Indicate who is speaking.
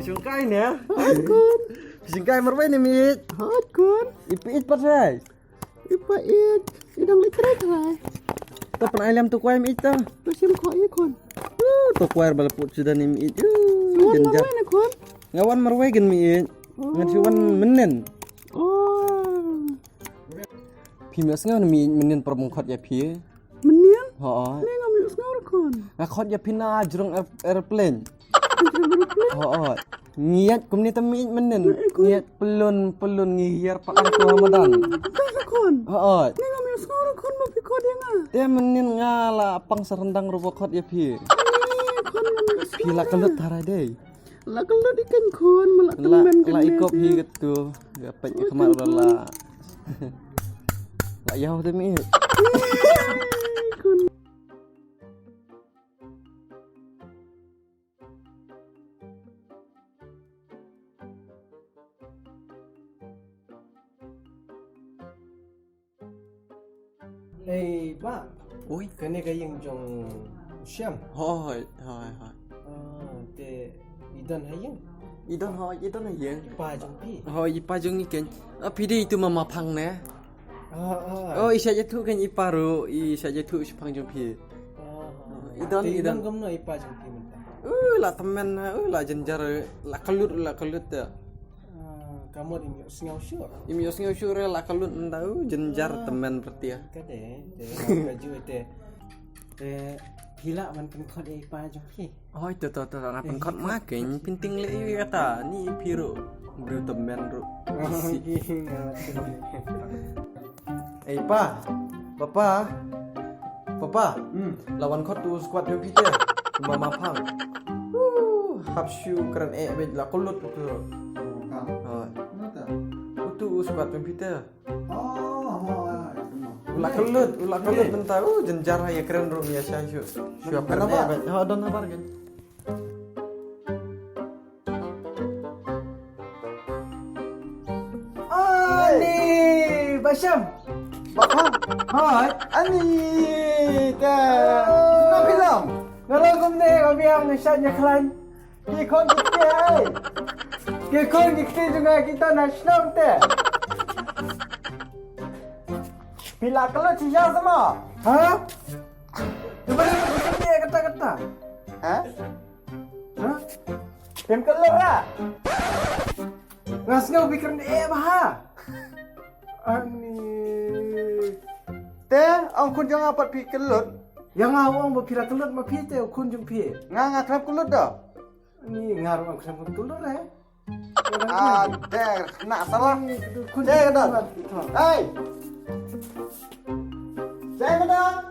Speaker 1: Sungkai nih.
Speaker 2: Hot kun.
Speaker 1: Sungkai merway nih mit.
Speaker 2: Hot kun.
Speaker 1: Ipit pasai.
Speaker 2: Ipa it. Idang litrek lah.
Speaker 1: Tu pernah ayam tu kuai mit tu.
Speaker 2: Pasim ko i kun.
Speaker 1: Tu kuai balaput sudah nih mit.
Speaker 2: Suwan marway na kun.
Speaker 1: Ngawan merway gen mit. Ngan siwan menen.
Speaker 2: Oh.
Speaker 1: Pimas ngau nih menen permungkot ya pi.
Speaker 2: Menian?
Speaker 1: Ha.
Speaker 2: Ni ngambil ngor kun.
Speaker 1: Ngakot ya pina jurung airplane. Ha. Niat kum ni temit menen. Niat pelun ngihir pakan tu Ramadan.
Speaker 2: Kaya kun.
Speaker 1: Ha.
Speaker 2: Ni ngambil ngor kun mapiko dia nga.
Speaker 1: Dia menen ngala pang serendang rubokot ya pi.
Speaker 2: Kun ngambil
Speaker 1: Pila kelut tarai deh.
Speaker 2: lah kalau ikan kun malak
Speaker 1: La
Speaker 2: temen
Speaker 1: la ikop hi gitu. Gapet kemar la. La yau temit.
Speaker 2: kun.
Speaker 3: Eh, Pak.
Speaker 1: Oi.
Speaker 3: Kena kayang jong Syam.
Speaker 1: Hoi.
Speaker 3: Te idan hayang.
Speaker 1: Idon hoi idon yang.
Speaker 3: Pa jong pi.
Speaker 1: Hoi ipa jung ni kan. Pidi itu mama pang ne.
Speaker 3: Ah.
Speaker 1: Oh isya jatu kan iparu isya jatu sepang jung pi. Idan.
Speaker 3: Idan gam no ipa jong pi minta.
Speaker 1: La temen la jenjar la kelut ta.
Speaker 3: Kamu di singau syur.
Speaker 1: Imi osngo syure la kelut ndau jenjar temen berarti ya.
Speaker 3: Kade, te baju te gila man kan kod ipa jong pi.
Speaker 1: Oh itu ngapain kot makin pinting le kata ni piro bro temen ro. Eh pa, papa, lawan kot tu squad yang kita, mama pang. Hapshu keren bej la kulut tu. Itu squad yang kita. Ulah kelut bentar. Jenjar ya keren ro biasa syu. Syu keren bej. Don apa kan?
Speaker 3: Ani, Basyam.
Speaker 2: Bapak.
Speaker 3: Hai.
Speaker 2: Ani ta. Nak bilang.
Speaker 3: Ngaragom ne kami ang nasyanya klan.
Speaker 2: Kikon kita.
Speaker 3: Kekon dikte juga kita nasional te.
Speaker 2: Bila kalau cia sama.
Speaker 3: Ha? Coba dia kata-kata.
Speaker 2: Ha?
Speaker 3: Ha?
Speaker 2: Tem kalau lah.
Speaker 3: Ngas ngau bikin bah. Ani.
Speaker 2: Te, ang kun jangan apa pi kelut.
Speaker 3: Yang awang berpira kelut mapi te kunjung pi.
Speaker 2: Nganga kerap kelut dah.
Speaker 3: Ni ngaruh aku sama kelut eh.
Speaker 2: Ada, nak salah. Cek dah. Hey. Cek dah.